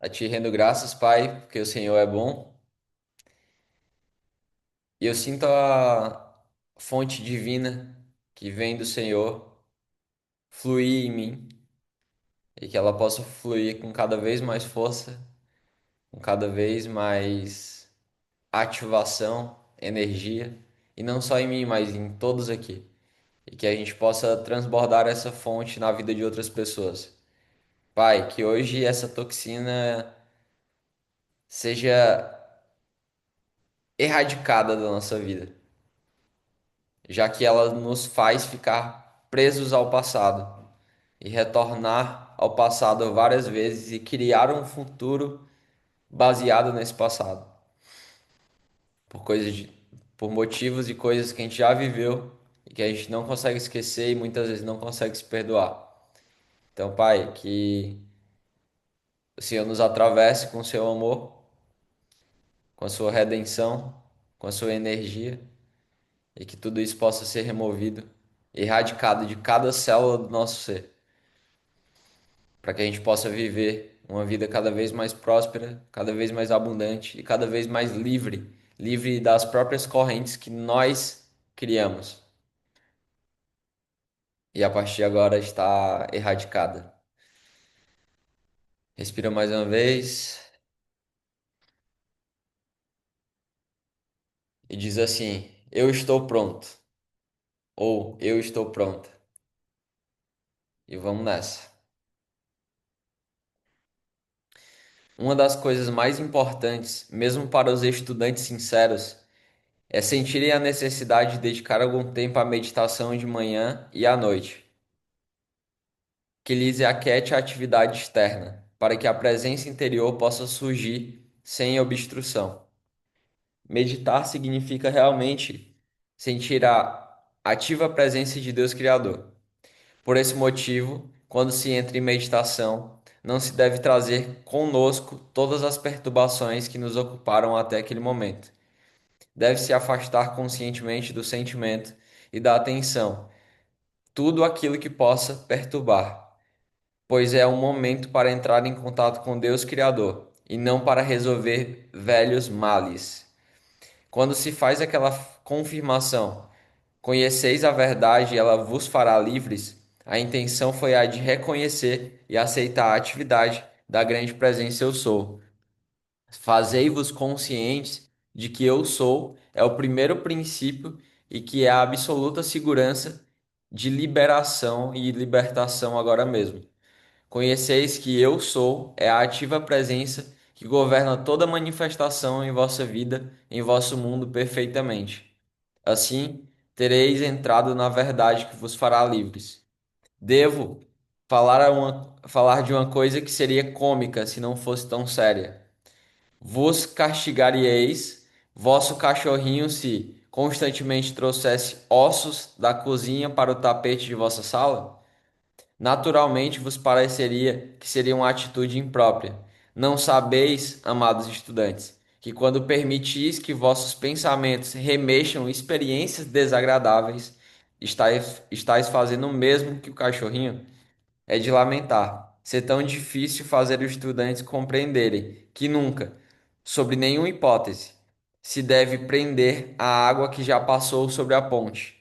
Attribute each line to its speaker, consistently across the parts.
Speaker 1: A ti rendo graças, Pai, porque o Senhor é bom. E eu sinto a fonte divina que vem do Senhor fluir em mim e que ela possa fluir com cada vez mais força, com cada vez mais ativação, energia, e não só em mim, mas em todos aqui. E que a gente possa transbordar essa fonte na vida de outras pessoas. Pai, que hoje essa toxina seja erradicada da nossa vida, já que ela nos faz ficar presos ao passado e retornar ao passado várias vezes e criar um futuro baseado nesse passado, por coisas de, por motivos e coisas que a gente já viveu e que a gente não consegue esquecer e muitas vezes não consegue se perdoar. Então, Pai, que o Senhor nos atravesse com o seu amor, com a sua redenção, com a sua energia e que tudo isso possa ser removido, erradicado de cada célula do nosso ser, para que a gente possa viver uma vida cada vez mais próspera, cada vez mais abundante e cada vez mais livre, livre das próprias correntes que nós criamos. E a partir de agora está erradicada. Respira mais uma vez e diz assim: Eu estou pronto, ou eu estou pronta. E vamos nessa. Uma das coisas mais importantes, mesmo para os estudantes sinceros, é sentirem a necessidade de dedicar algum tempo à meditação de manhã e à noite, que lhes aquete a atividade externa, para que a presença interior possa surgir sem obstrução. Meditar significa realmente sentir a ativa presença de Deus Criador. Por esse motivo, quando se entra em meditação, não se deve trazer conosco todas as perturbações que nos ocuparam até aquele momento. Deve-se afastar conscientemente do sentimento e da atenção, tudo aquilo que possa perturbar, pois é um momento para entrar em contato com Deus Criador e não para resolver velhos males. Quando se faz aquela confirmação, conheceis a verdade e ela vos fará livres, a intenção foi a de reconhecer e aceitar a atividade da grande presença Eu Sou. Fazei-vos conscientes de que Eu Sou é o primeiro princípio e que é a absoluta segurança de liberação e libertação agora mesmo. Conheceis que Eu Sou é a ativa presença que governa toda manifestação em vossa vida, em vosso mundo perfeitamente. Assim, tereis entrado na verdade que vos fará livres. Devo falar de uma coisa que seria cômica se não fosse tão séria. Vos castigaríeis, vosso cachorrinho, se constantemente trouxesse ossos da cozinha para o tapete de vossa sala? Naturalmente vos pareceria que seria uma atitude imprópria. Não sabeis, amados estudantes, que quando permitis que vossos pensamentos remexam experiências desagradáveis, estáis fazendo o mesmo que o cachorrinho? É de lamentar ser tão difícil fazer os estudantes compreenderem que nunca, sob nenhuma hipótese, se deve prender a água que já passou sobre a ponte.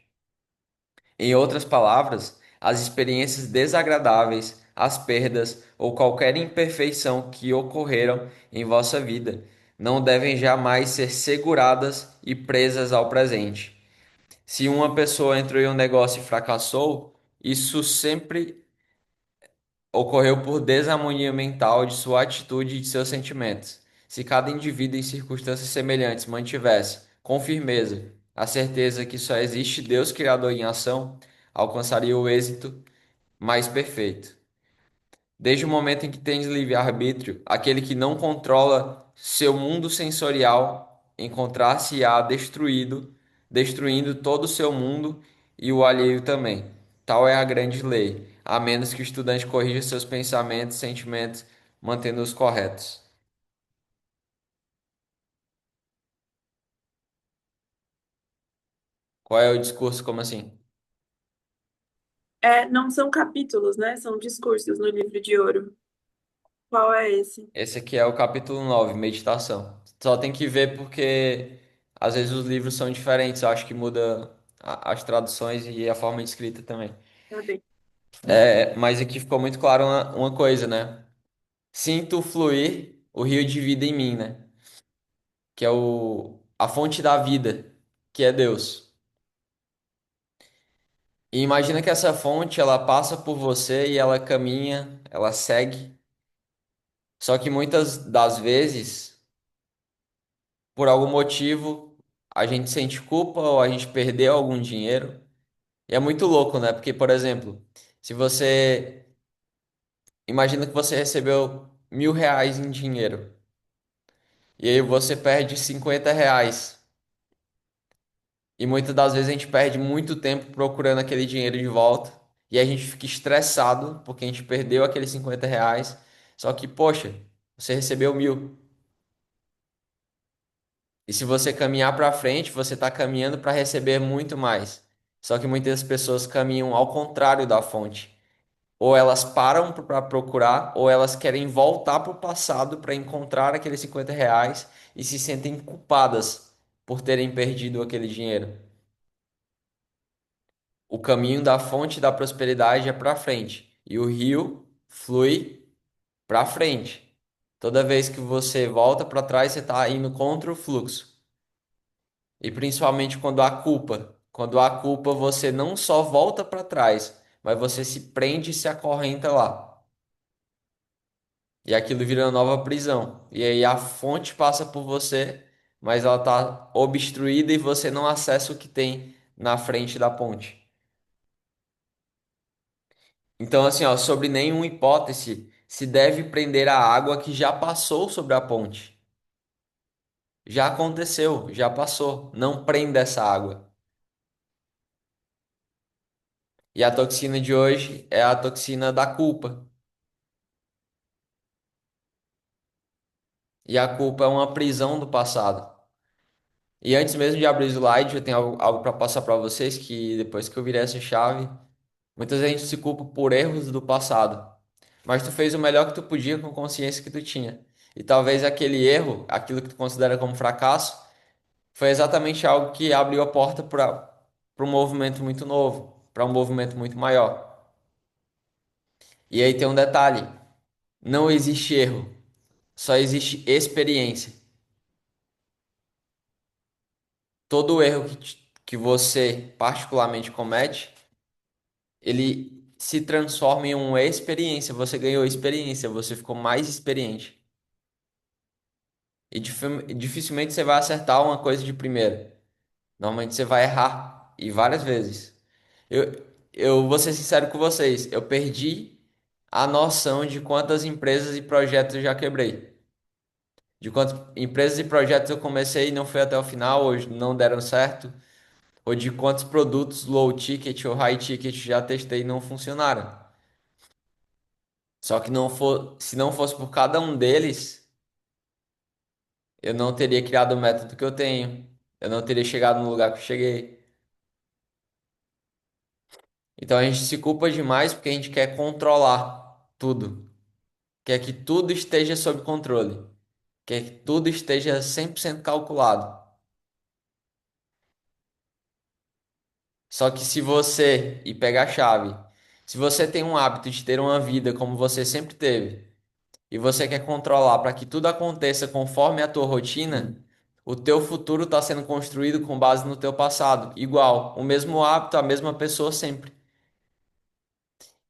Speaker 1: Em outras palavras, as experiências desagradáveis, as perdas ou qualquer imperfeição que ocorreram em vossa vida não devem jamais ser seguradas e presas ao presente. Se uma pessoa entrou em um negócio e fracassou, isso sempre ocorreu por desarmonia mental de sua atitude e de seus sentimentos. Se cada indivíduo em circunstâncias semelhantes mantivesse, com firmeza, a certeza que só existe Deus Criador em ação, alcançaria o êxito mais perfeito. Desde o momento em que tens livre-arbítrio, aquele que não controla seu mundo sensorial encontrar-se-á destruindo todo o seu mundo e o alheio também. Tal é a grande lei, a menos que o estudante corrija seus pensamentos e sentimentos, mantendo-os corretos. Qual é o discurso? Como assim?
Speaker 2: É, não são capítulos, né? São discursos no livro de ouro. Qual é esse?
Speaker 1: Esse aqui é o capítulo 9, meditação. Só tem que ver porque às vezes os livros são diferentes, eu acho que muda as traduções e a forma de escrita também.
Speaker 2: Cadê?
Speaker 1: É, mas aqui ficou muito claro uma coisa, né? Sinto fluir o rio de vida em mim, né? Que é a fonte da vida, que é Deus. E imagina que essa fonte, ela passa por você e ela caminha, ela segue. Só que muitas das vezes, por algum motivo, a gente sente culpa ou a gente perdeu algum dinheiro. E é muito louco, né? Porque, por exemplo, se você imagina que você recebeu R$ 1.000 em dinheiro e aí você perde R$ 50. E muitas das vezes a gente perde muito tempo procurando aquele dinheiro de volta. E a gente fica estressado porque a gente perdeu aqueles R$ 50. Só que, poxa, você recebeu 1.000. E se você caminhar para frente, você está caminhando para receber muito mais. Só que muitas pessoas caminham ao contrário da fonte. Ou elas param para procurar, ou elas querem voltar para o passado para encontrar aqueles R$ 50 e se sentem culpadas por terem perdido aquele dinheiro. O caminho da fonte da prosperidade é para frente e o rio flui para frente. Toda vez que você volta para trás, você está indo contra o fluxo. E principalmente quando há culpa, você não só volta para trás, mas você se prende e se acorrenta lá. E aquilo vira uma nova prisão. E aí a fonte passa por você, mas ela está obstruída e você não acessa o que tem na frente da ponte. Então, assim, ó, sobre nenhuma hipótese se deve prender a água que já passou sobre a ponte. Já aconteceu, já passou. Não prenda essa água. E a toxina de hoje é a toxina da culpa. E a culpa é uma prisão do passado. E antes mesmo de abrir o slide, eu tenho algo para passar para vocês que depois que eu virei essa chave, muitas vezes a gente se culpa por erros do passado. Mas tu fez o melhor que tu podia com a consciência que tu tinha. E talvez aquele erro, aquilo que tu considera como fracasso, foi exatamente algo que abriu a porta para um movimento muito novo, para um movimento muito maior. E aí tem um detalhe: não existe erro, só existe experiência. Todo erro que você particularmente comete, ele se transforma em uma experiência. Você ganhou experiência, você ficou mais experiente. E dificilmente você vai acertar uma coisa de primeira. Normalmente você vai errar, e várias vezes. Eu, eu vou ser sincero com vocês, eu perdi a noção de quantas empresas e projetos eu já quebrei. De quantas empresas e projetos eu comecei e não fui até o final, hoje não deram certo. Ou de quantos produtos low ticket ou high ticket já testei e não funcionaram. Só que se não fosse por cada um deles, eu não teria criado o método que eu tenho. Eu não teria chegado no lugar que eu cheguei. Então a gente se culpa demais porque a gente quer controlar tudo. Quer que tudo esteja sob controle. Quer que tudo esteja 100% calculado. Só que se você, e pega a chave, se você tem um hábito de ter uma vida como você sempre teve, e você quer controlar para que tudo aconteça conforme a tua rotina, o teu futuro está sendo construído com base no teu passado. Igual, o mesmo hábito, a mesma pessoa sempre.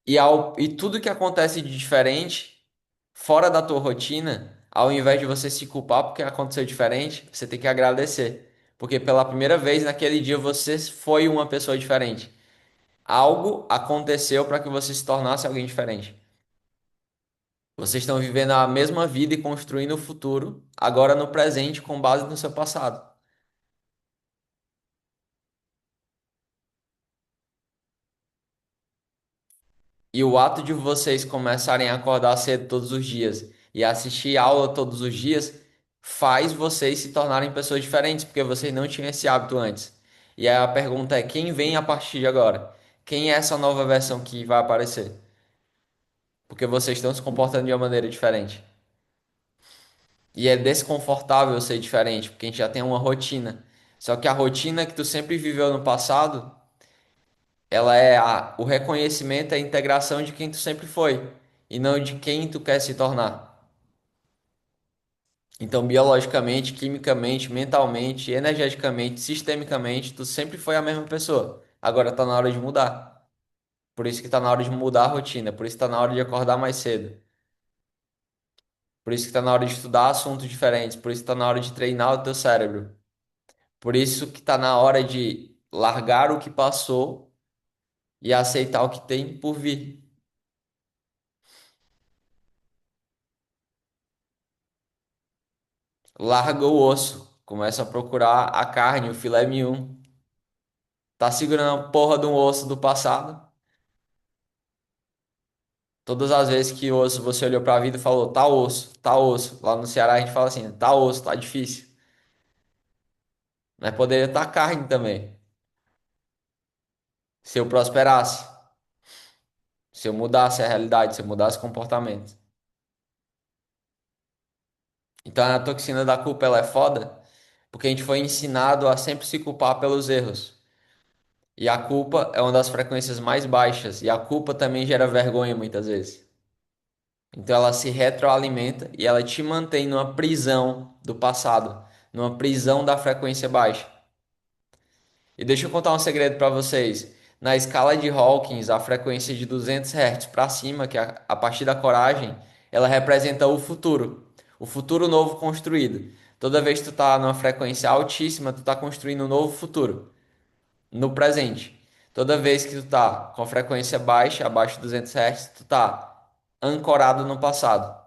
Speaker 1: E tudo que acontece de diferente, fora da tua rotina, ao invés de você se culpar porque aconteceu diferente, você tem que agradecer. Porque pela primeira vez naquele dia você foi uma pessoa diferente. Algo aconteceu para que você se tornasse alguém diferente. Vocês estão vivendo a mesma vida e construindo o futuro, agora no presente, com base no seu passado. E o ato de vocês começarem a acordar cedo todos os dias e assistir aula todos os dias faz vocês se tornarem pessoas diferentes, porque vocês não tinham esse hábito antes. E aí a pergunta é: quem vem a partir de agora? Quem é essa nova versão que vai aparecer? porque vocês estão se comportando de uma maneira diferente. E é desconfortável ser diferente, porque a gente já tem uma rotina. Só que a rotina que tu sempre viveu no passado, ela é o reconhecimento, a integração de quem tu sempre foi, e não de quem tu quer se tornar. Então, biologicamente, quimicamente, mentalmente, energeticamente, sistemicamente, tu sempre foi a mesma pessoa. Agora tá na hora de mudar. Por isso que tá na hora de mudar a rotina, por isso que tá na hora de acordar mais cedo. Por isso que tá na hora de estudar assuntos diferentes, por isso que tá na hora de treinar o teu cérebro. Por isso que tá na hora de largar o que passou e aceitar o que tem por vir. Larga o osso, começa a procurar a carne, o filé mignon. Tá segurando a porra de um osso do passado. Todas as vezes que osso você olhou pra vida e falou, tá osso, tá osso. Lá no Ceará a gente fala assim, tá osso, tá difícil. Mas poderia estar carne também. Se eu prosperasse, se eu mudasse a realidade, se eu mudasse o comportamento. Então a toxina da culpa ela é foda, porque a gente foi ensinado a sempre se culpar pelos erros. E a culpa é uma das frequências mais baixas, e a culpa também gera vergonha muitas vezes. Então ela se retroalimenta e ela te mantém numa prisão do passado, numa prisão da frequência baixa. E deixa eu contar um segredo para vocês. Na escala de Hawkins, a frequência de 200 Hz para cima, que é a partir da coragem, ela representa o futuro novo construído. Toda vez que tu tá numa frequência altíssima, tu tá construindo um novo futuro no presente. Toda vez que tu tá com a frequência baixa, abaixo de 200 Hz, tu tá ancorado no passado.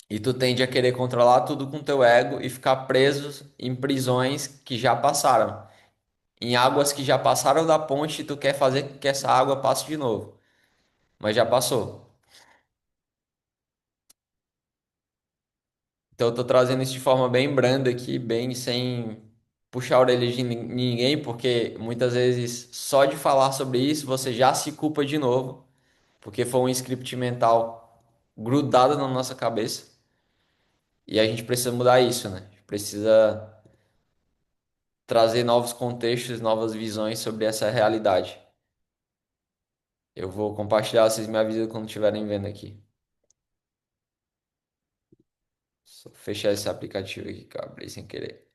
Speaker 1: E tu tende a querer controlar tudo com teu ego e ficar preso em prisões que já passaram. Em águas que já passaram da ponte, tu quer fazer com que essa água passe de novo, mas já passou. Então eu tô trazendo isso de forma bem branda aqui, bem sem puxar a orelha de ninguém, porque muitas vezes só de falar sobre isso você já se culpa de novo, porque foi um script mental grudado na nossa cabeça e a gente precisa mudar isso, né? A gente precisa trazer novos contextos, novas visões sobre essa realidade. Eu vou compartilhar, vocês me avisam quando estiverem vendo aqui. Só fechar esse aplicativo aqui que eu abri sem querer.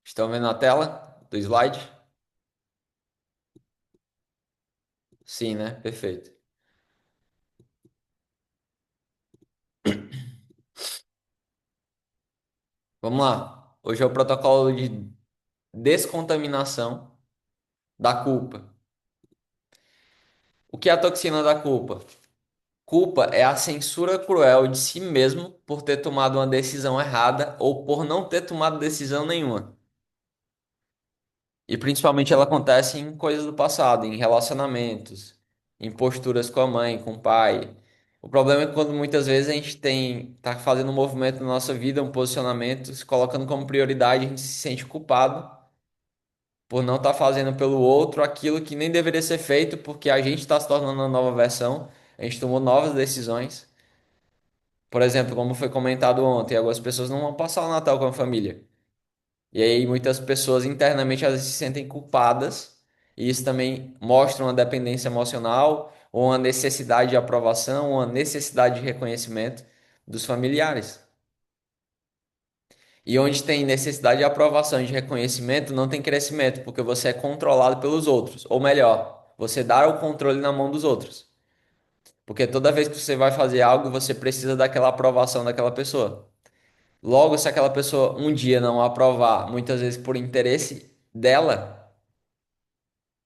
Speaker 1: Estão vendo a tela do slide? Sim, né? Perfeito. Vamos lá. Hoje é o protocolo de descontaminação da culpa. O que é a toxina da culpa? Culpa é a censura cruel de si mesmo por ter tomado uma decisão errada ou por não ter tomado decisão nenhuma. E principalmente ela acontece em coisas do passado, em relacionamentos, em posturas com a mãe, com o pai. O problema é que quando muitas vezes a gente tá fazendo um movimento na nossa vida, um posicionamento, se colocando como prioridade, a gente se sente culpado por não estar fazendo pelo outro aquilo que nem deveria ser feito, porque a gente está se tornando uma nova versão, a gente tomou novas decisões. Por exemplo, como foi comentado ontem, algumas pessoas não vão passar o Natal com a família. E aí muitas pessoas internamente elas se sentem culpadas, e isso também mostra uma dependência emocional ou uma necessidade de aprovação, uma necessidade de reconhecimento dos familiares. E onde tem necessidade de aprovação e de reconhecimento, não tem crescimento, porque você é controlado pelos outros. Ou melhor, você dá o controle na mão dos outros. Porque toda vez que você vai fazer algo, você precisa daquela aprovação daquela pessoa. Logo, se aquela pessoa um dia não aprovar, muitas vezes por interesse dela,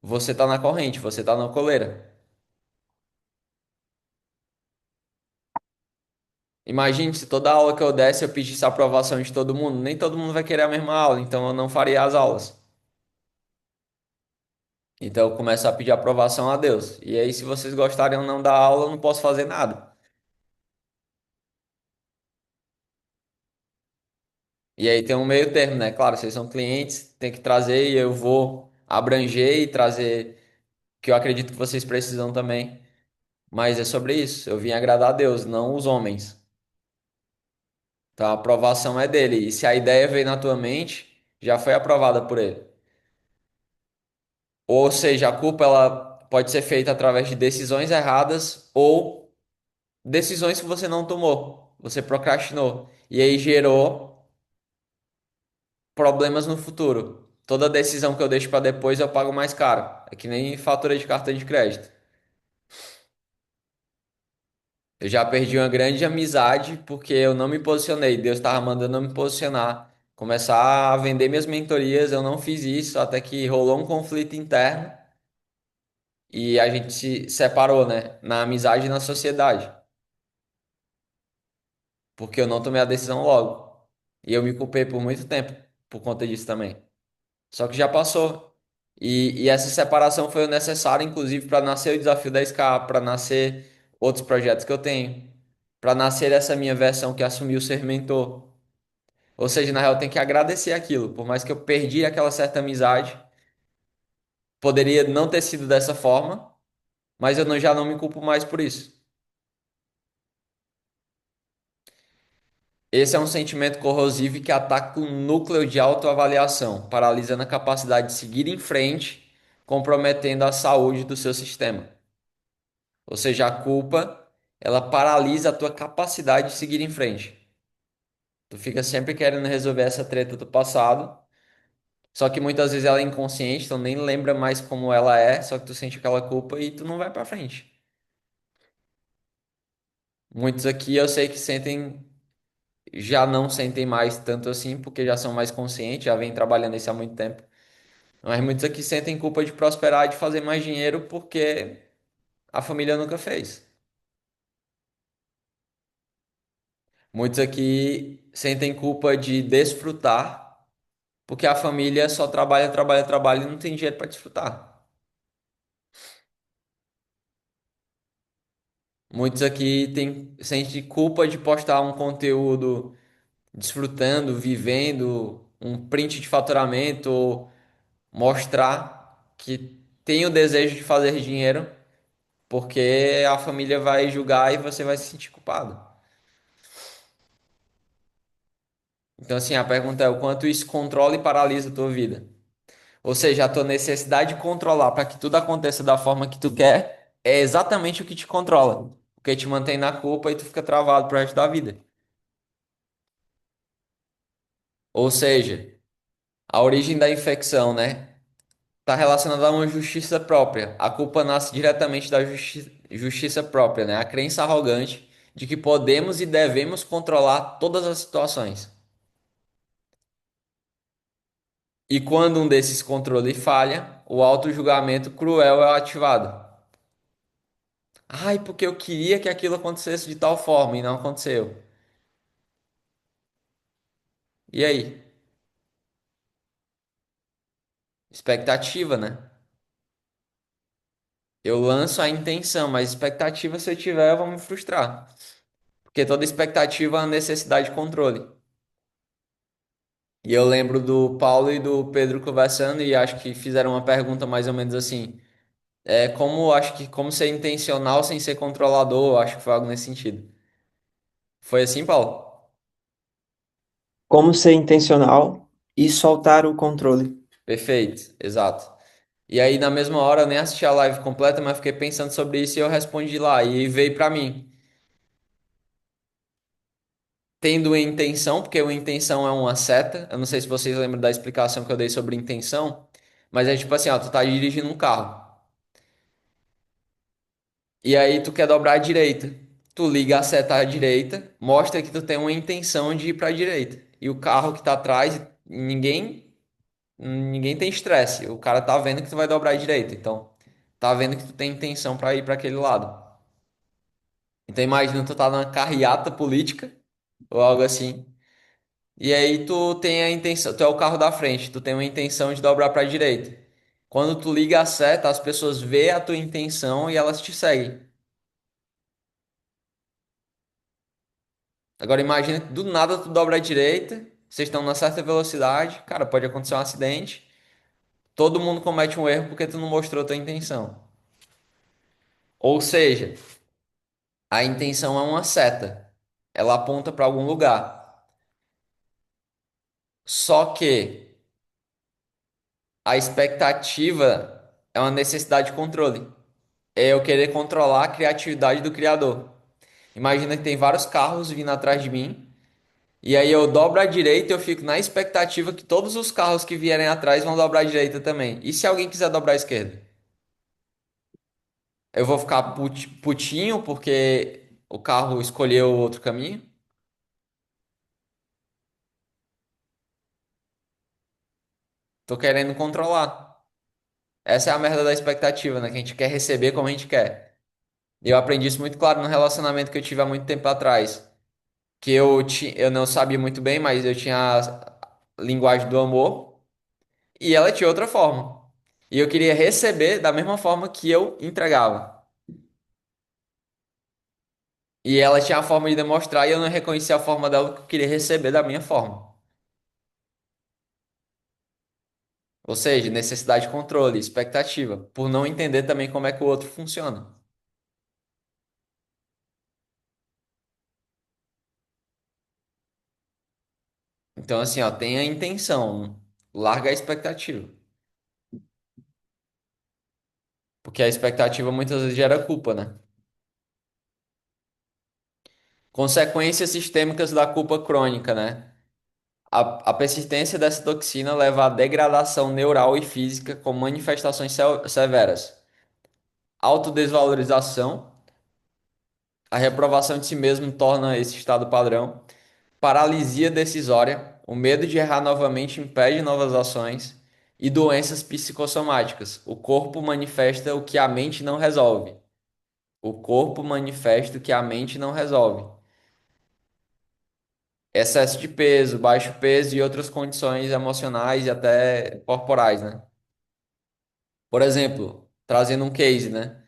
Speaker 1: você tá na corrente, você tá na coleira. Imagine se toda aula que eu desse eu pedisse a aprovação de todo mundo. Nem todo mundo vai querer a mesma aula, então eu não faria as aulas. Então eu começo a pedir aprovação a Deus. E aí, se vocês gostarem ou não da aula, eu não posso fazer nada. E aí tem um meio termo, né? Claro, vocês são clientes, tem que trazer e eu vou abranger e trazer o que eu acredito que vocês precisam também. Mas é sobre isso. Eu vim agradar a Deus, não os homens. Então a aprovação é dele. E se a ideia veio na tua mente, já foi aprovada por ele. Ou seja, a culpa ela pode ser feita através de decisões erradas ou decisões que você não tomou. Você procrastinou. E aí gerou problemas no futuro. Toda decisão que eu deixo para depois eu pago mais caro. É que nem fatura de cartão de crédito. Eu já perdi uma grande amizade porque eu não me posicionei. Deus estava mandando eu me posicionar. Começar a vender minhas mentorias, eu não fiz isso até que rolou um conflito interno e a gente se separou, né? Na amizade e na sociedade. Porque eu não tomei a decisão logo. E eu me culpei por muito tempo por conta disso também. Só que já passou. E essa separação foi necessária, inclusive, para nascer o desafio da SK, para nascer outros projetos que eu tenho, para nascer essa minha versão que assumiu ser mentor. Ou seja, na real, eu tenho que agradecer aquilo. Por mais que eu perdi aquela certa amizade, poderia não ter sido dessa forma, mas já não me culpo mais por isso. Esse é um sentimento corrosivo que ataca o núcleo de autoavaliação, paralisando a capacidade de seguir em frente, comprometendo a saúde do seu sistema. Ou seja, a culpa, ela paralisa a tua capacidade de seguir em frente. Tu fica sempre querendo resolver essa treta do passado, só que muitas vezes ela é inconsciente, tu nem lembra mais como ela é, só que tu sente aquela culpa e tu não vai pra frente. Muitos aqui eu sei que sentem, já não sentem mais tanto assim, porque já são mais conscientes, já vêm trabalhando isso há muito tempo. Mas muitos aqui sentem culpa de prosperar e de fazer mais dinheiro porque a família nunca fez. Muitos aqui sentem culpa de desfrutar porque a família só trabalha, trabalha, trabalha e não tem dinheiro para desfrutar. Muitos aqui sentem culpa de postar um conteúdo desfrutando, vivendo, um print de faturamento, ou mostrar que tem o desejo de fazer dinheiro, porque a família vai julgar e você vai se sentir culpado. Então, assim, a pergunta é o quanto isso controla e paralisa a tua vida. Ou seja, a tua necessidade de controlar para que tudo aconteça da forma que tu quer é exatamente o que te controla. O que te mantém na culpa e tu fica travado pro resto da vida. Ou seja, a origem da infecção, né, está relacionada a uma justiça própria. A culpa nasce diretamente da justiça própria, né? A crença arrogante de que podemos e devemos controlar todas as situações. E quando um desses controles falha, o auto-julgamento cruel é ativado. Ai, porque eu queria que aquilo acontecesse de tal forma e não aconteceu. E aí? Expectativa, né? Eu lanço a intenção, mas expectativa, se eu tiver, eu vou me frustrar. Porque toda expectativa é uma necessidade de controle. E eu lembro do Paulo e do Pedro conversando e acho que fizeram uma pergunta mais ou menos assim. Acho que como ser intencional sem ser controlador, acho que foi algo nesse sentido. Foi assim, Paulo?
Speaker 2: Como ser intencional e soltar o controle.
Speaker 1: Perfeito, exato. E aí, na mesma hora, eu nem assisti a live completa, mas fiquei pensando sobre isso e eu respondi lá. E veio pra mim. Tendo intenção, porque a intenção é uma seta. Eu não sei se vocês lembram da explicação que eu dei sobre intenção, mas é tipo assim, ó, tu tá dirigindo um carro. E aí tu quer dobrar à direita. Tu liga a seta à direita, mostra que tu tem uma intenção de ir pra direita. E o carro que tá atrás, ninguém tem estresse. O cara tá vendo que tu vai dobrar à direita. Então, tá vendo que tu tem intenção pra ir pra aquele lado. Então imagina tu tá numa carreata política ou algo assim. E aí tu tem a intenção, tu é o carro da frente, tu tem uma intenção de dobrar para a direita. Quando tu liga a seta, as pessoas veem a tua intenção e elas te seguem. Agora imagina que do nada tu dobra à direita vocês estão numa certa velocidade, cara, pode acontecer um acidente. Todo mundo comete um erro porque tu não mostrou tua intenção. Ou seja, a intenção é uma seta. Ela aponta para algum lugar. Só que a expectativa é uma necessidade de controle. É eu querer controlar a criatividade do criador. Imagina que tem vários carros vindo atrás de mim, e aí eu dobro à direita e eu fico na expectativa que todos os carros que vierem atrás vão dobrar à direita também. E se alguém quiser dobrar à esquerda? Eu vou ficar putinho porque o carro escolheu outro caminho? Tô querendo controlar. Essa é a merda da expectativa, né? Que a gente quer receber como a gente quer. E eu aprendi isso muito claro no relacionamento que eu tive há muito tempo atrás. Que eu não sabia muito bem, mas eu tinha a linguagem do amor e ela tinha outra forma. E eu queria receber da mesma forma que eu entregava. E ela tinha a forma de demonstrar e eu não reconhecia a forma dela que eu queria receber da minha forma. Ou seja, necessidade de controle, expectativa, por não entender também como é que o outro funciona. Então, assim, ó, tenha a intenção, larga a expectativa. Porque a expectativa muitas vezes gera culpa, né? Consequências sistêmicas da culpa crônica, né? A persistência dessa toxina leva à degradação neural e física com manifestações severas. Autodesvalorização, a reprovação de si mesmo torna esse estado padrão. Paralisia decisória, o medo de errar novamente impede novas ações. E doenças psicossomáticas. O corpo manifesta o que a mente não resolve. O corpo manifesta o que a mente não resolve. Excesso de peso, baixo peso e outras condições emocionais e até corporais, né? Por exemplo, trazendo um case, né?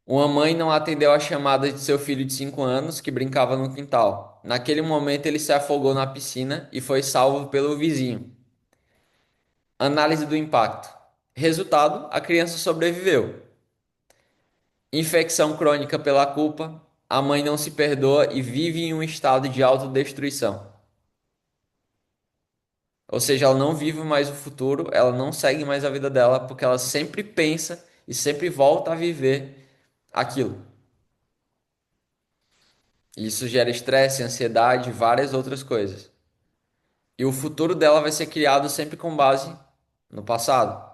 Speaker 1: Uma mãe não atendeu a chamada de seu filho de 5 anos que brincava no quintal. Naquele momento, ele se afogou na piscina e foi salvo pelo vizinho. Análise do impacto. Resultado: a criança sobreviveu. Infecção crônica pela culpa. A mãe não se perdoa e vive em um estado de autodestruição. Ou seja, ela não vive mais o futuro, ela não segue mais a vida dela porque ela sempre pensa e sempre volta a viver aquilo. Isso gera estresse, ansiedade e várias outras coisas. E o futuro dela vai ser criado sempre com base no passado.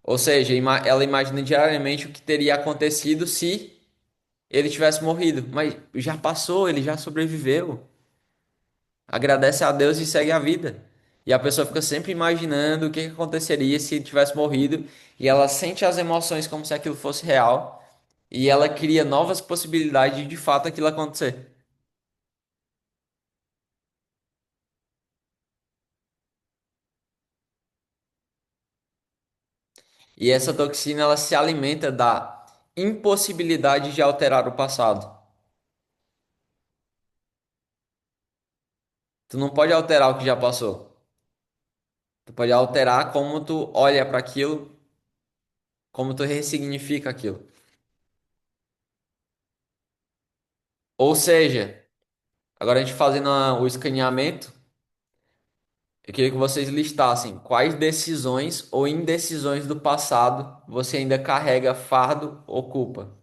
Speaker 1: Ou seja, ela imagina diariamente o que teria acontecido se ele tivesse morrido. Mas já passou, ele já sobreviveu. Agradece a Deus e segue a vida. E a pessoa fica sempre imaginando o que que aconteceria se ele tivesse morrido. E ela sente as emoções como se aquilo fosse real. E ela cria novas possibilidades de fato aquilo acontecer. E essa toxina ela se alimenta da impossibilidade de alterar o passado. Tu não pode alterar o que já passou. Tu pode alterar como tu olha para aquilo, como tu ressignifica aquilo. Ou seja, agora a gente fazendo o escaneamento, eu queria que vocês listassem quais decisões ou indecisões do passado você ainda carrega fardo ou culpa.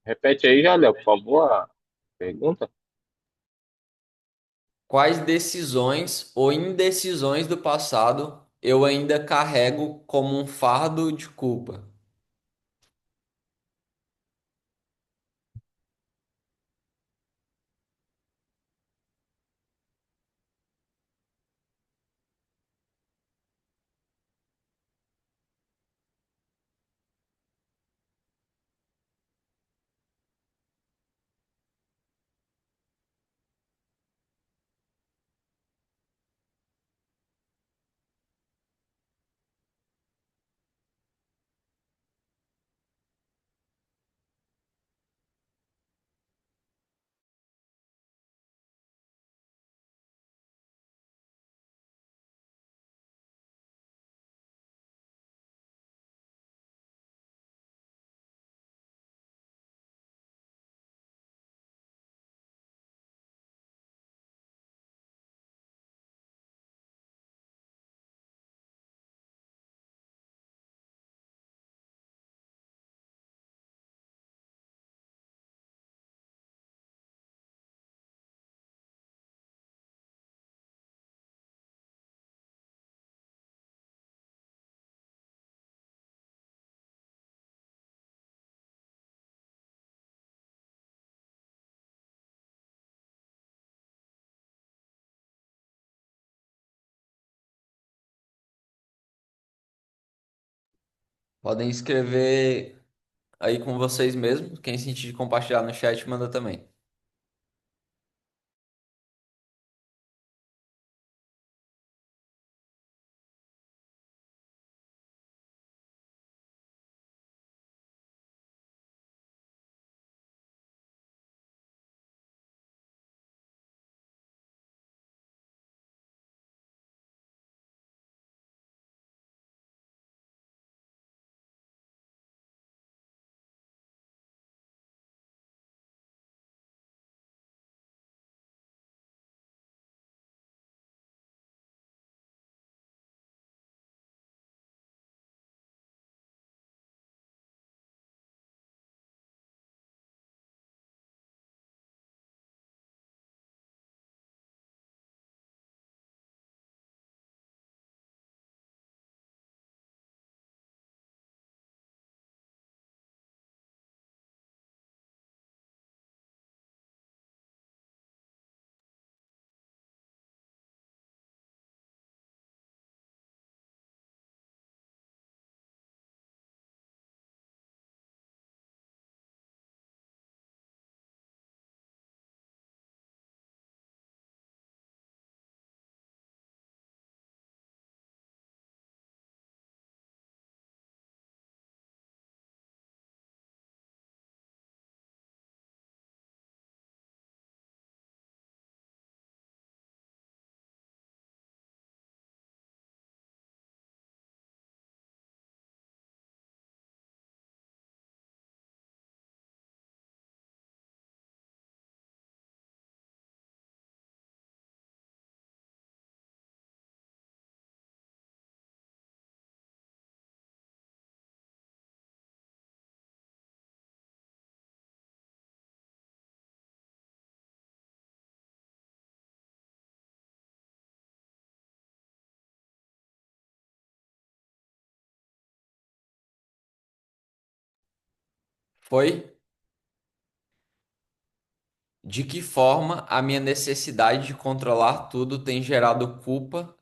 Speaker 3: Repete aí, Jardel, por favor, a pergunta.
Speaker 1: Quais decisões ou indecisões do passado eu ainda carrego como um fardo de culpa? Podem escrever aí com vocês mesmos. Quem sentir de compartilhar no chat, manda também. Foi? De que forma a minha necessidade de controlar tudo tem gerado culpa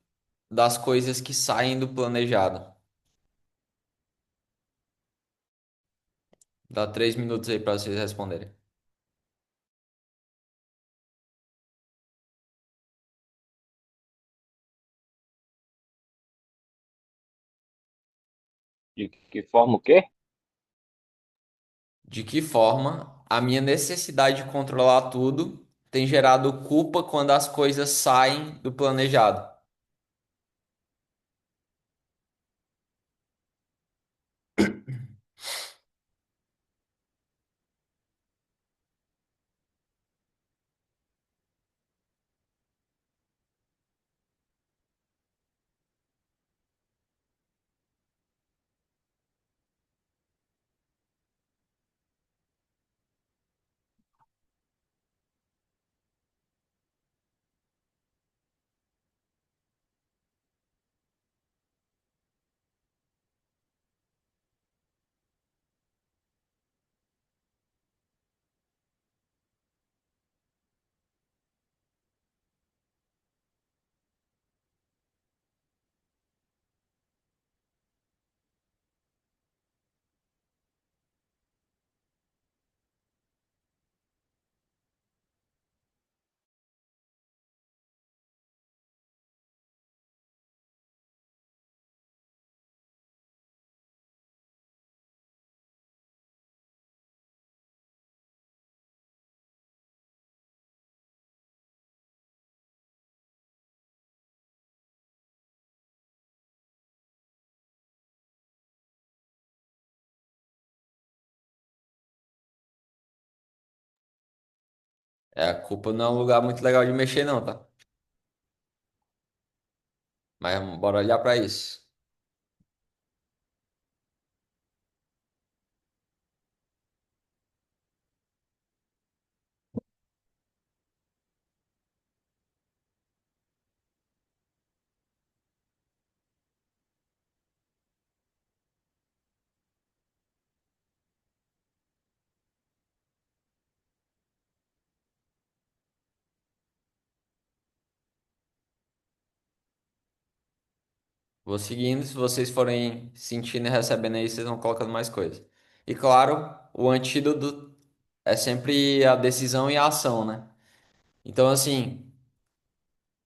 Speaker 1: das coisas que saem do planejado? Dá 3 minutos aí para vocês responderem.
Speaker 3: De que forma o quê?
Speaker 1: De que forma a minha necessidade de controlar tudo tem gerado culpa quando as coisas saem do planejado? É, a culpa não é um lugar muito legal de mexer, não, tá? Mas bora olhar pra isso. Vou seguindo, se vocês forem sentindo e recebendo aí, vocês vão colocando mais coisas. E claro, o antídoto é sempre a decisão e a ação, né? Então, assim,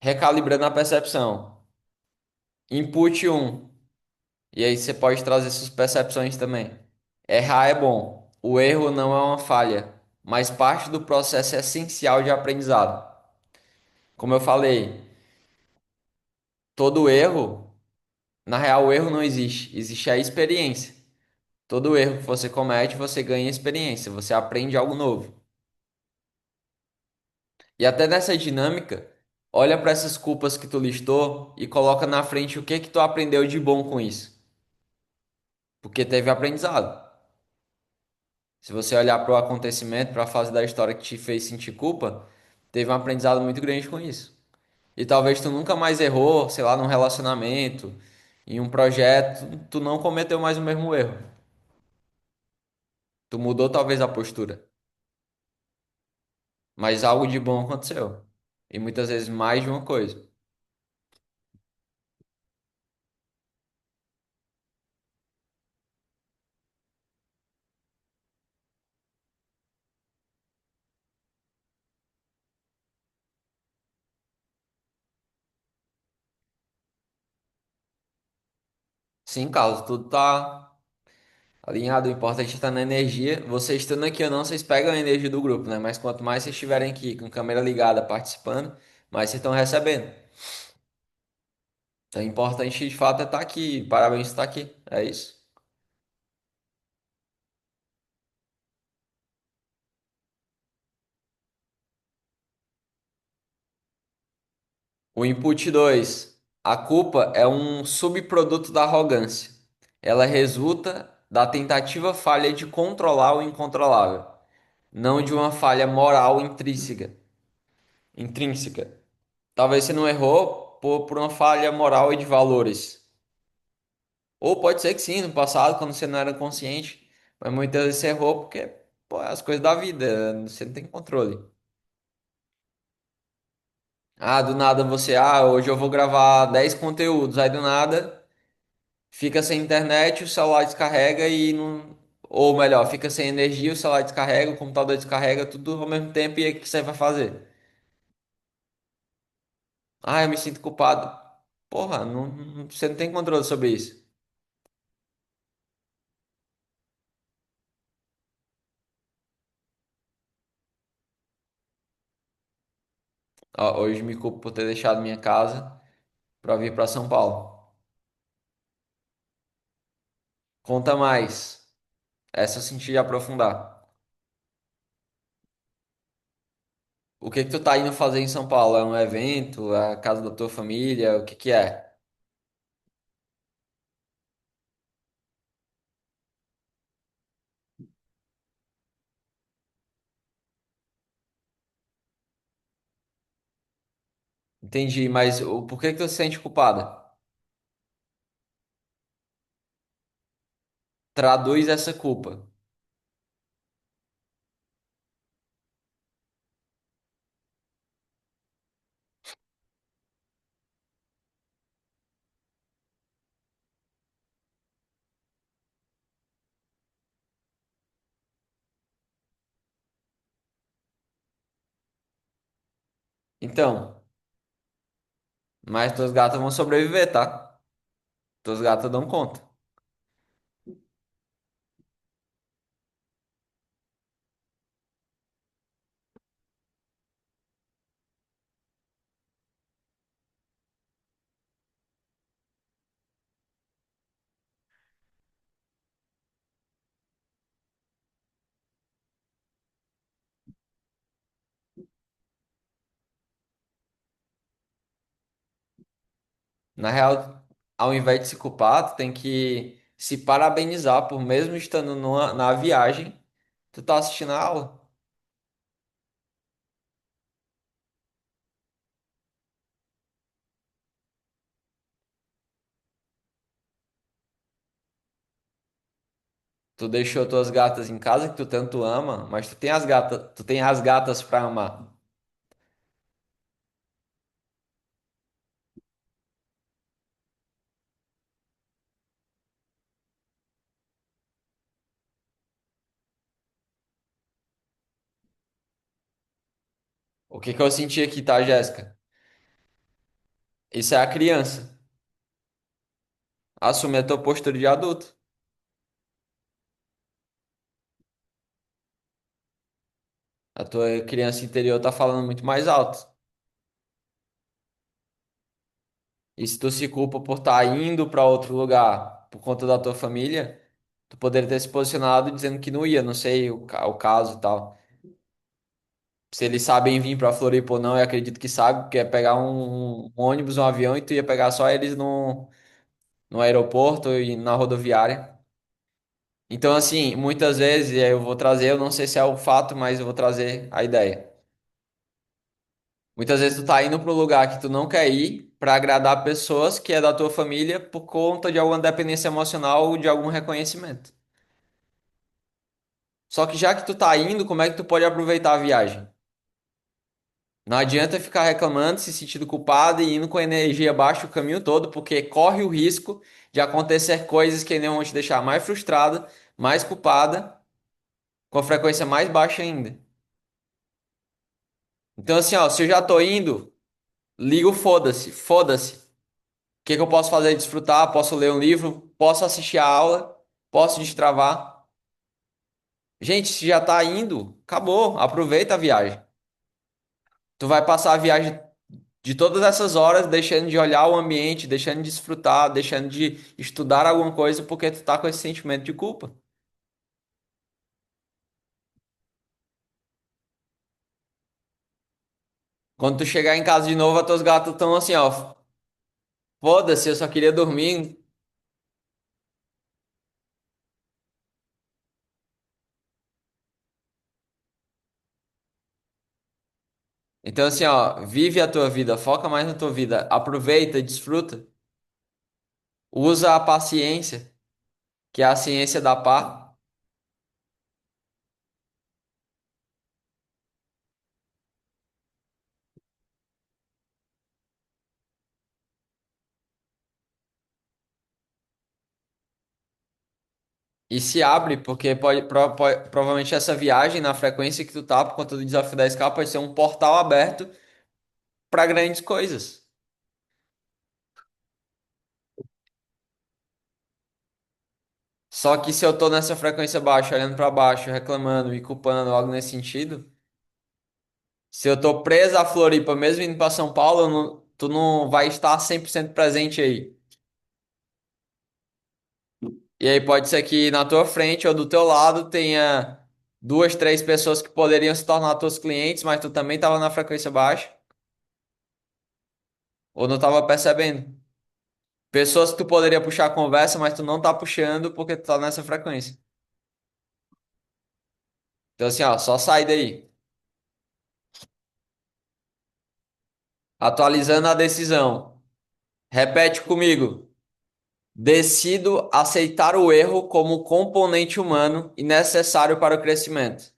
Speaker 1: recalibrando a percepção. Input um. E aí você pode trazer suas percepções também. Errar é bom. O erro não é uma falha, mas parte do processo essencial de aprendizado. Como eu falei, todo erro, na real, o erro não existe, existe a experiência. Todo erro que você comete, você ganha experiência, você aprende algo novo. E até nessa dinâmica, olha para essas culpas que tu listou e coloca na frente o que que tu aprendeu de bom com isso, porque teve aprendizado. Se você olhar para o acontecimento, para a fase da história que te fez sentir culpa, teve um aprendizado muito grande com isso. E talvez tu nunca mais errou, sei lá, num relacionamento, em um projeto, tu não cometeu mais o mesmo erro. Tu mudou talvez a postura, mas algo de bom aconteceu. E muitas vezes mais de uma coisa. Sim, Carlos, tudo tá alinhado. O importante é estar na energia. Vocês estando aqui ou não, vocês pegam a energia do grupo, né? Mas quanto mais vocês estiverem aqui com câmera ligada participando, mais vocês estão recebendo. Então, o importante de fato é estar aqui. Parabéns por estar aqui. É isso. O input 2. A culpa é um subproduto da arrogância. Ela resulta da tentativa falha de controlar o incontrolável, não de uma falha moral intrínseca. Intrínseca. Talvez você não errou por uma falha moral e de valores. Ou pode ser que sim, no passado, quando você não era consciente. Mas muitas vezes você errou porque, pô, é as coisas da vida, você não tem controle. Ah, do nada você, hoje eu vou gravar 10 conteúdos. Aí do nada fica sem internet, o celular descarrega e não. Ou melhor, fica sem energia, o celular descarrega, o computador descarrega, tudo ao mesmo tempo. E aí o que você vai fazer? Ah, eu me sinto culpado. Porra, você não tem controle sobre isso. Ó, hoje me culpo por ter deixado minha casa para vir para São Paulo. Conta mais. Essa eu senti de aprofundar. O que que tu tá indo fazer em São Paulo? É um evento? É a casa da tua família? O que que é? Entendi, mas por que que tu se sente culpada? Traduz essa culpa. Então, mas tuas gatas vão sobreviver, tá? Tuas gatas dão conta. Na real, ao invés de se culpar, tu tem que se parabenizar por mesmo estando na viagem, tu tá assistindo a aula. Tu deixou tuas gatas em casa que tu tanto ama, mas tu tem as gatas pra amar. O que que eu senti aqui, tá, Jéssica? Isso é a criança. Assumir a tua postura de adulto. A tua criança interior tá falando muito mais alto. E se tu se culpa por estar indo pra outro lugar por conta da tua família, tu poderia ter se posicionado dizendo que não ia, não sei o caso e tal. Se eles sabem vir pra Floripa ou não, eu acredito que sabe, porque é pegar um ônibus, um avião e tu ia pegar só eles no aeroporto e na rodoviária. Então, assim, muitas vezes, e aí eu vou trazer, eu não sei se é o fato, mas eu vou trazer a ideia. Muitas vezes tu tá indo para um lugar que tu não quer ir para agradar pessoas que é da tua família por conta de alguma dependência emocional ou de algum reconhecimento. Só que já que tu tá indo, como é que tu pode aproveitar a viagem? Não adianta ficar reclamando, se sentindo culpado e indo com energia baixa o caminho todo, porque corre o risco de acontecer coisas que nem vão te deixar mais frustrada, mais culpada, com frequência mais baixa ainda. Então, assim, ó, se eu já tô indo, ligo foda-se, foda-se. O que que eu posso fazer? Desfrutar, posso ler um livro, posso assistir a aula, posso destravar. Gente, se já tá indo, acabou, aproveita a viagem. Tu vai passar a viagem de todas essas horas deixando de olhar o ambiente, deixando de desfrutar, deixando de estudar alguma coisa porque tu tá com esse sentimento de culpa. Quando tu chegar em casa de novo, as tuas gatas estão assim, ó, foda-se, eu só queria dormir. Então assim, ó, vive a tua vida, foca mais na tua vida, aproveita, desfruta. Usa a paciência, que é a ciência da paz. E se abre, porque provavelmente essa viagem na frequência que tu tá por conta do desafio da escala pode ser um portal aberto para grandes coisas. Só que se eu tô nessa frequência baixa, olhando para baixo, reclamando, me culpando, algo nesse sentido, se eu tô preso a Floripa, mesmo indo para São Paulo, tu não vai estar 100% presente aí. E aí pode ser que na tua frente ou do teu lado tenha duas, três pessoas que poderiam se tornar teus clientes, mas tu também tava na frequência baixa ou não tava percebendo. Pessoas que tu poderia puxar a conversa, mas tu não tá puxando porque tu tá nessa frequência. Então assim, ó, só sai daí. Atualizando a decisão. Repete comigo. Decido aceitar o erro como componente humano e necessário para o crescimento.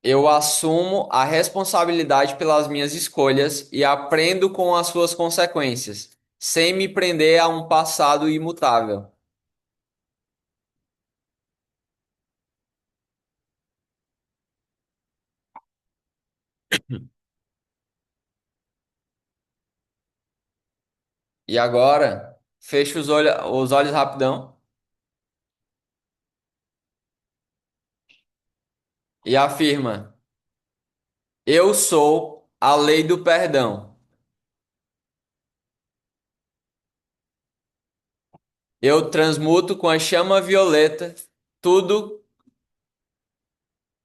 Speaker 1: Eu assumo a responsabilidade pelas minhas escolhas e aprendo com as suas consequências, sem me prender a um passado imutável. E agora, fecha os olhos rapidão e afirma: eu sou a lei do perdão. Eu transmuto com a chama violeta tudo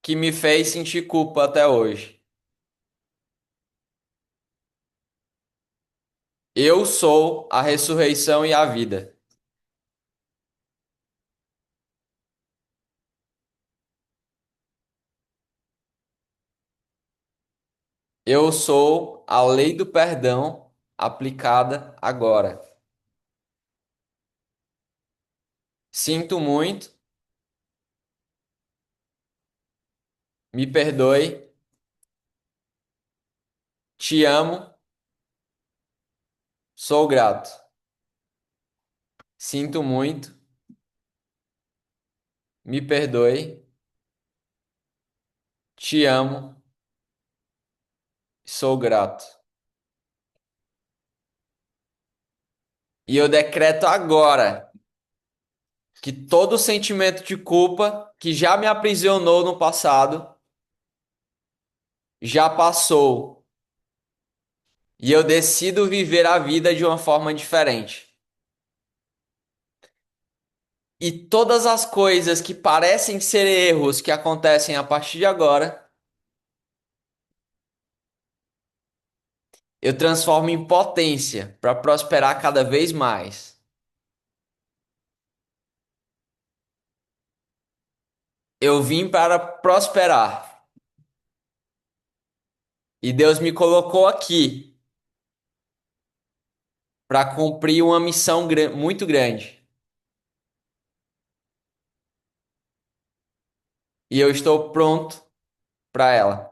Speaker 1: que me fez sentir culpa até hoje. Eu sou a ressurreição e a vida. Eu sou a lei do perdão aplicada agora. Sinto muito, me perdoe, te amo, sou grato. Sinto muito, me perdoe, te amo, sou grato. E eu decreto agora que todo sentimento de culpa que já me aprisionou no passado já passou e eu decido viver a vida de uma forma diferente. E todas as coisas que parecem ser erros que acontecem a partir de agora, eu transformo em potência para prosperar cada vez mais. Eu vim para prosperar e Deus me colocou aqui para cumprir uma missão muito grande. E eu estou pronto para ela.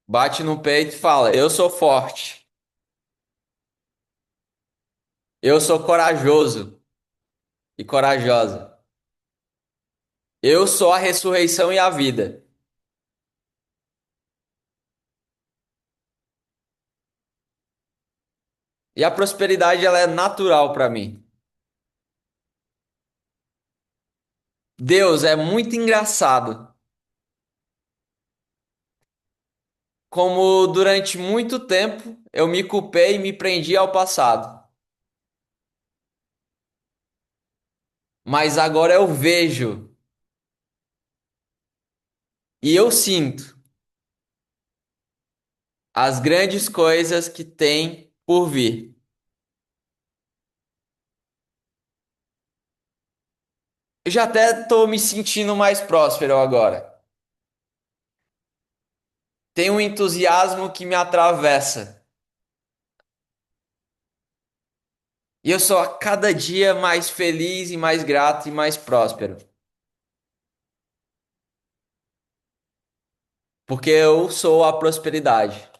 Speaker 1: Bate no peito e fala: Eu sou forte. Eu sou corajoso e corajosa. Eu sou a ressurreição e a vida. E a prosperidade ela é natural para mim. Deus é muito engraçado. Como durante muito tempo eu me culpei e me prendi ao passado. Mas agora eu vejo e eu sinto as grandes coisas que tem por vir. Eu já até estou me sentindo mais próspero agora. Tem um entusiasmo que me atravessa. E eu sou a cada dia mais feliz e mais grato e mais próspero. Porque eu sou a prosperidade.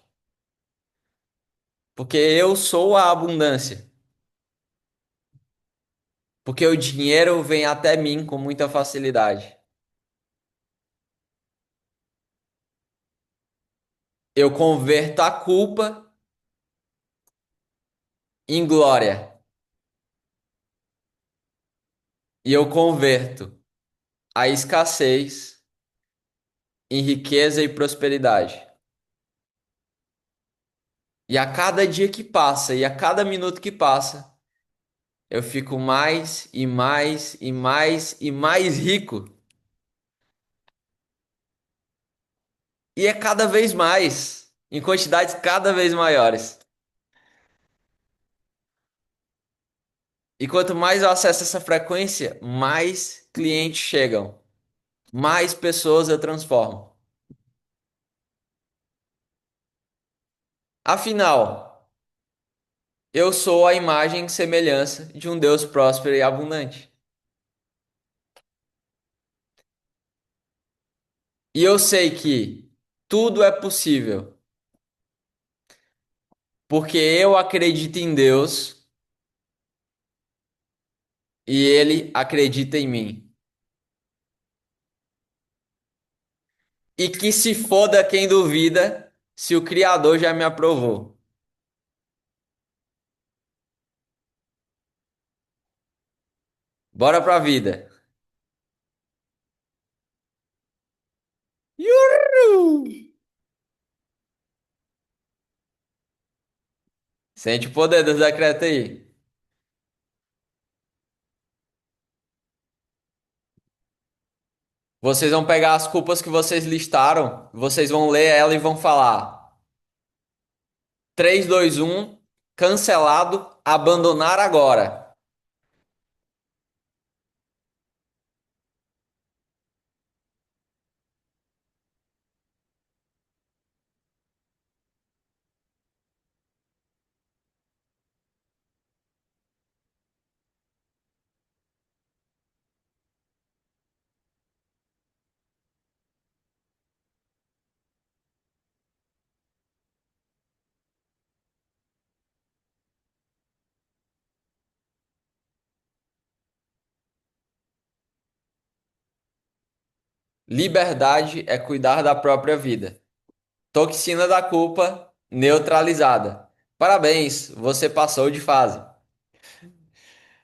Speaker 1: Porque eu sou a abundância. Porque o dinheiro vem até mim com muita facilidade. Eu converto a culpa em glória. E eu converto a escassez em riqueza e prosperidade. E a cada dia que passa e a cada minuto que passa, eu fico mais e mais e mais e mais rico. E é cada vez mais, em quantidades cada vez maiores. E quanto mais eu acesso essa frequência, mais clientes chegam, mais pessoas eu transformo. Afinal, eu sou a imagem e semelhança de um Deus próspero e abundante. E eu sei que tudo é possível, porque eu acredito em Deus e Ele acredita em mim. E que se foda quem duvida, se o Criador já me aprovou. Bora pra vida. Iuhu! Sente o poder do decreto aí. Vocês vão pegar as culpas que vocês listaram, vocês vão ler ela e vão falar: 3, 2, 1, cancelado, abandonar agora. Liberdade é cuidar da própria vida. Toxina da culpa neutralizada. Parabéns, você passou de fase.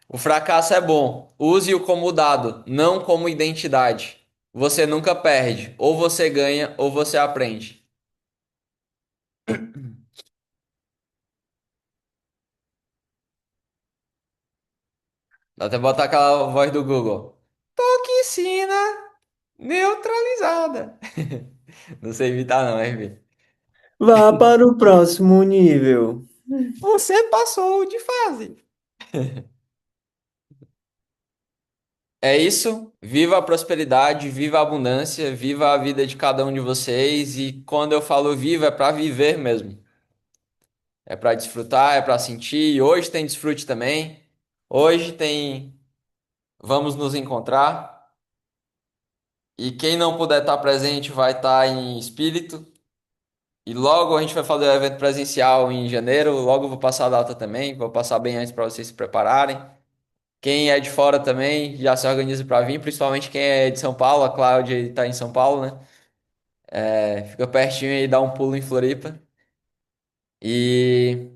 Speaker 1: O fracasso é bom. Use-o como dado, não como identidade. Você nunca perde. Ou você ganha ou você aprende. Dá até botar aquela voz do Google. Toxina neutralizada. Não sei imitar não, RV.
Speaker 2: Vá para o próximo nível.
Speaker 1: Você passou de fase. É isso. Viva a prosperidade, viva a abundância, viva a vida de cada um de vocês. E quando eu falo viva, é para viver mesmo. É para desfrutar, é para sentir. E hoje tem desfrute também. Hoje tem. Vamos nos encontrar. E quem não puder estar presente vai estar em espírito. E logo a gente vai fazer o evento presencial em janeiro. Logo eu vou passar a data também. Vou passar bem antes para vocês se prepararem. Quem é de fora também já se organiza para vir, principalmente quem é de São Paulo. A Cláudia está em São Paulo, né? É, fica pertinho e dá um pulo em Floripa. E,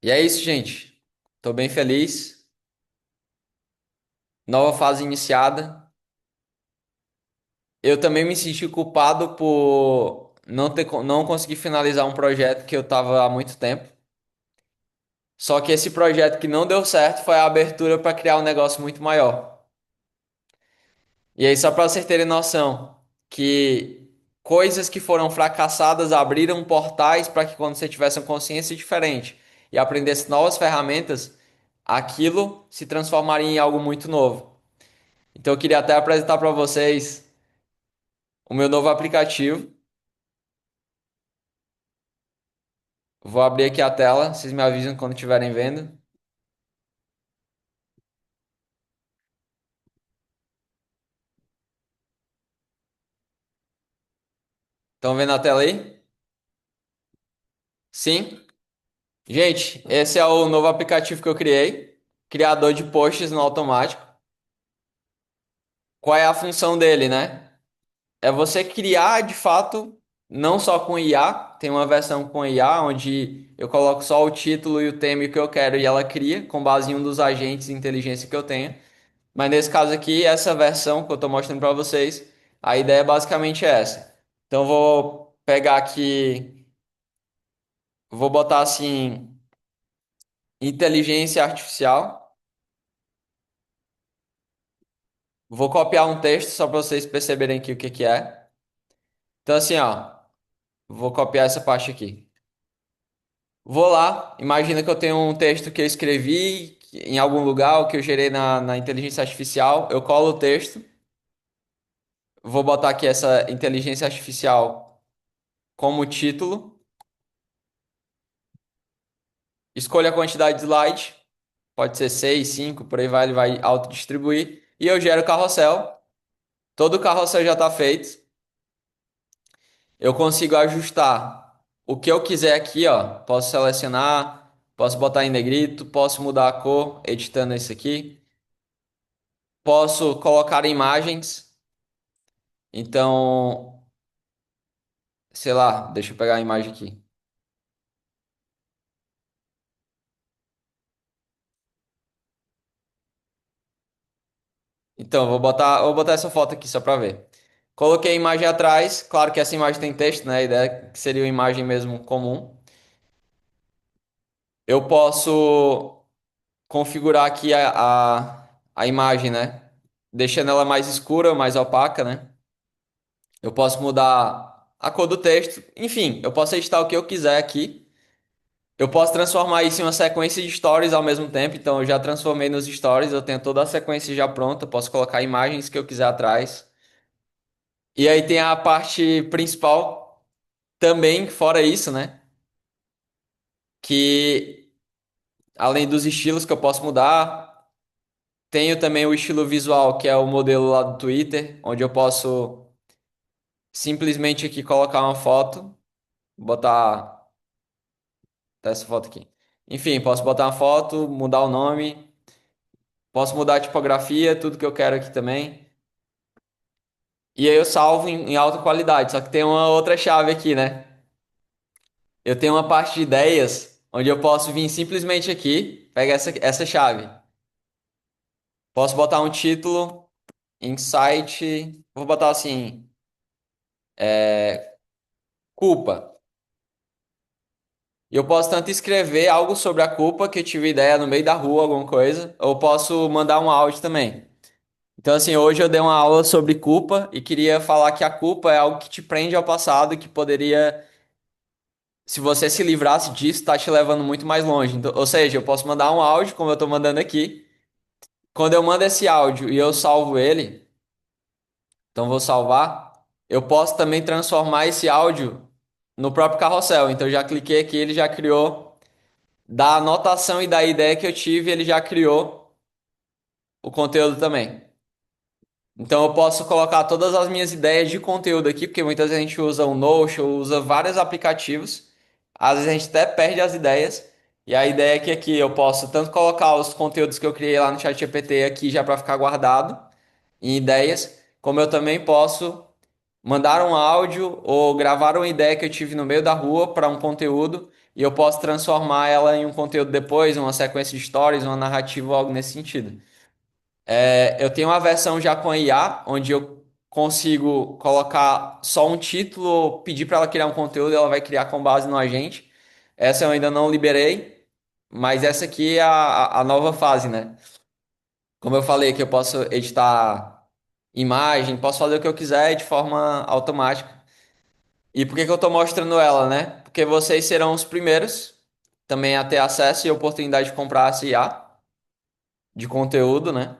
Speaker 1: e é isso, gente. Tô bem feliz. Nova fase iniciada. Eu também me senti culpado por não conseguir finalizar um projeto que eu tava há muito tempo. Só que esse projeto que não deu certo foi a abertura para criar um negócio muito maior. E aí, só para vocês terem noção, que coisas que foram fracassadas abriram portais para que quando você tivesse uma consciência diferente e aprendesse novas ferramentas, aquilo se transformaria em algo muito novo. Então, eu queria até apresentar para vocês o meu novo aplicativo. Vou abrir aqui a tela, vocês me avisam quando estiverem vendo. Estão vendo a tela aí? Sim? Gente, esse é o novo aplicativo que eu criei, criador de posts no automático. Qual é a função dele, né? É você criar de fato, não só com IA, tem uma versão com IA, onde eu coloco só o título e o tema que eu quero e ela cria, com base em um dos agentes de inteligência que eu tenho. Mas nesse caso aqui, essa versão que eu estou mostrando para vocês, a ideia é basicamente essa. Então eu vou pegar aqui, vou botar assim, inteligência artificial, vou copiar um texto só para vocês perceberem aqui o que que é. Então assim, ó, vou copiar essa parte aqui. Vou lá, imagina que eu tenho um texto que eu escrevi em algum lugar, ou que eu gerei na inteligência artificial. Eu colo o texto, vou botar aqui essa inteligência artificial como título, escolho a quantidade de slide, pode ser 6, 5, por aí vai, ele vai autodistribuir, e eu gero o carrossel. Todo o carrossel já está feito. Eu consigo ajustar o que eu quiser aqui, ó. Posso selecionar, posso botar em negrito, posso mudar a cor, editando isso aqui. Posso colocar imagens. Então, sei lá, deixa eu pegar a imagem aqui. Então, vou botar essa foto aqui só para ver. Coloquei a imagem atrás. Claro que essa imagem tem texto, né? A ideia é que seria uma imagem mesmo comum. Eu posso configurar aqui a imagem, né? deixando ela mais escura, mais opaca, né? Eu posso mudar a cor do texto. Enfim, eu posso editar o que eu quiser aqui. Eu posso transformar isso em uma sequência de stories ao mesmo tempo. Então, eu já transformei nos stories, eu tenho toda a sequência já pronta. Eu posso colocar imagens que eu quiser atrás. E aí tem a parte principal também, fora isso, né? Que além dos estilos que eu posso mudar, tenho também o estilo visual, que é o modelo lá do Twitter, onde eu posso simplesmente aqui colocar uma foto, botar essa foto aqui. Enfim, posso botar uma foto, mudar o nome, posso mudar a tipografia, tudo que eu quero aqui também. E aí eu salvo em alta qualidade, só que tem uma outra chave aqui, né? Eu tenho uma parte de ideias, onde eu posso vir simplesmente aqui, pegar essa chave. Posso botar um título, insight, vou botar assim, culpa. E eu posso tanto escrever algo sobre a culpa, que eu tive ideia no meio da rua, alguma coisa, ou posso mandar um áudio também. Então, assim, hoje eu dei uma aula sobre culpa e queria falar que a culpa é algo que te prende ao passado e que poderia, se você se livrasse disso, tá te levando muito mais longe. Então, ou seja, eu posso mandar um áudio, como eu estou mandando aqui. Quando eu mando esse áudio e eu salvo ele, então vou salvar, eu posso também transformar esse áudio no próprio carrossel. Então, eu já cliquei aqui, ele já criou, da anotação e da ideia que eu tive, ele já criou o conteúdo também. Então eu posso colocar todas as minhas ideias de conteúdo aqui, porque muitas vezes a gente usa o Notion, usa vários aplicativos. Às vezes a gente até perde as ideias. E a ideia é que aqui eu posso tanto colocar os conteúdos que eu criei lá no ChatGPT aqui já para ficar guardado em ideias, como eu também posso mandar um áudio ou gravar uma ideia que eu tive no meio da rua para um conteúdo e eu posso transformar ela em um conteúdo depois, uma sequência de stories, uma narrativa ou algo nesse sentido. Eu tenho uma versão já com a IA, onde eu consigo colocar só um título, pedir para ela criar um conteúdo, ela vai criar com base no agente. Essa eu ainda não liberei, mas essa aqui é a nova fase, né? Como eu falei, que eu posso editar imagem, posso fazer o que eu quiser de forma automática. E por que que eu estou mostrando ela, né? Porque vocês serão os primeiros também a ter acesso e oportunidade de comprar essa IA de conteúdo, né?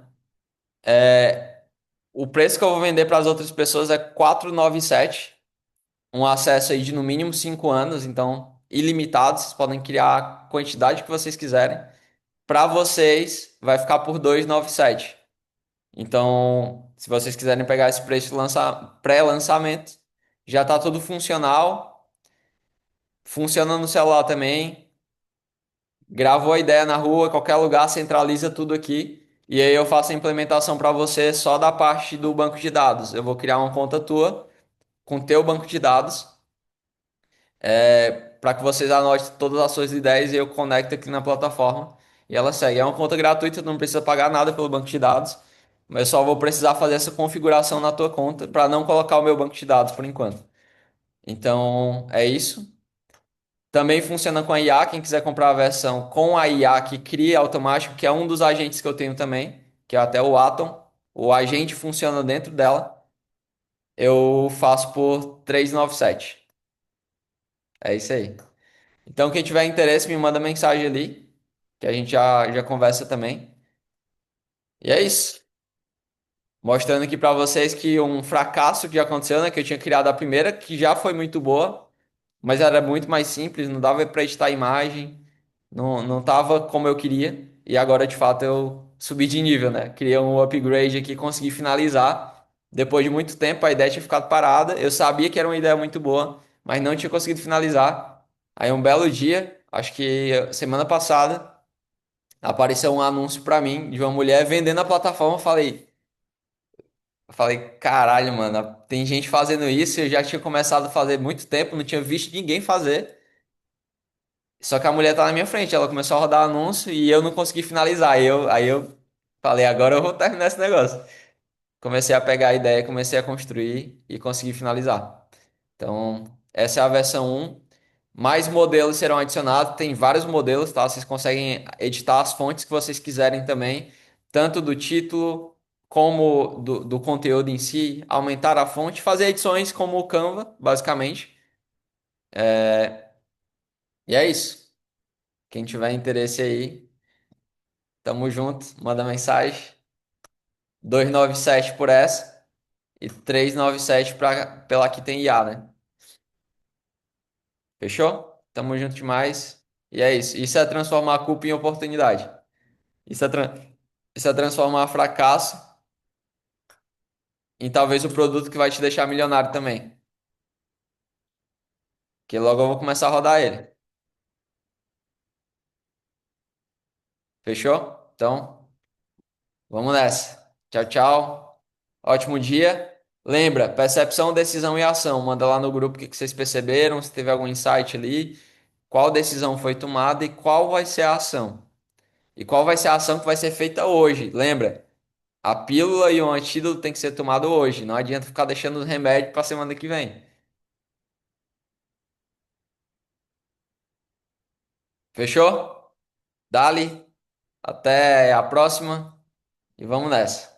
Speaker 1: O preço que eu vou vender para as outras pessoas é 497, um acesso aí de no mínimo 5 anos, então ilimitado, vocês podem criar a quantidade que vocês quiserem. Para vocês vai ficar por 297. Então, se vocês quiserem pegar esse preço de pré-lançamento, já está tudo funcional, funciona no celular também. Gravou a ideia na rua, qualquer lugar, centraliza tudo aqui. E aí eu faço a implementação para você só da parte do banco de dados. Eu vou criar uma conta tua com teu banco de dados, para que vocês anotem todas as suas ideias e eu conecto aqui na plataforma e ela segue. É uma conta gratuita, não precisa pagar nada pelo banco de dados, mas eu só vou precisar fazer essa configuração na tua conta para não colocar o meu banco de dados por enquanto. Então, é isso. Também funciona com a IA, quem quiser comprar a versão com a IA que cria automático, que é um dos agentes que eu tenho também, que é até o Atom. O agente funciona dentro dela. Eu faço por 397. É isso aí. Então, quem tiver interesse, me manda mensagem ali, que a gente já conversa também. E é isso. Mostrando aqui pra vocês que um fracasso que já aconteceu, né? Que eu tinha criado a primeira, que já foi muito boa, mas era muito mais simples, não dava pra editar a imagem, não tava como eu queria. E agora, de fato, eu subi de nível, né? Criei um upgrade aqui, consegui finalizar. Depois de muito tempo, a ideia tinha ficado parada. Eu sabia que era uma ideia muito boa, mas não tinha conseguido finalizar. Aí, um belo dia, acho que semana passada, apareceu um anúncio pra mim de uma mulher vendendo a plataforma. Eu falei, caralho, mano, tem gente fazendo isso. Eu já tinha começado a fazer muito tempo, não tinha visto ninguém fazer. Só que a mulher tá na minha frente, ela começou a rodar anúncio e eu não consegui finalizar. Aí eu falei, agora eu vou terminar esse negócio. Comecei a pegar a ideia, comecei a construir e consegui finalizar. Então, essa é a versão um. Mais modelos serão adicionados, tem vários modelos, tá? Vocês conseguem editar as fontes que vocês quiserem também, tanto do título, como do conteúdo em si, aumentar a fonte, fazer edições como o Canva, basicamente. E é isso. Quem tiver interesse aí, tamo junto, manda mensagem. 297 por essa e 397 pela que tem IA, né? Fechou? Tamo junto demais. E é isso. Isso é transformar a culpa em oportunidade. Isso é, isso é transformar fracasso em talvez o produto que vai te deixar milionário também. Que logo eu vou começar a rodar ele. Fechou? Então, vamos nessa. Tchau, tchau. Ótimo dia. Lembra, percepção, decisão e ação. Manda lá no grupo o que que vocês perceberam, se teve algum insight ali, qual decisão foi tomada e qual vai ser a ação. E qual vai ser a ação que vai ser feita hoje. Lembra, a pílula e o antídoto tem que ser tomado hoje. Não adianta ficar deixando os remédios para semana que vem. Fechou? Dali, até a próxima e vamos nessa.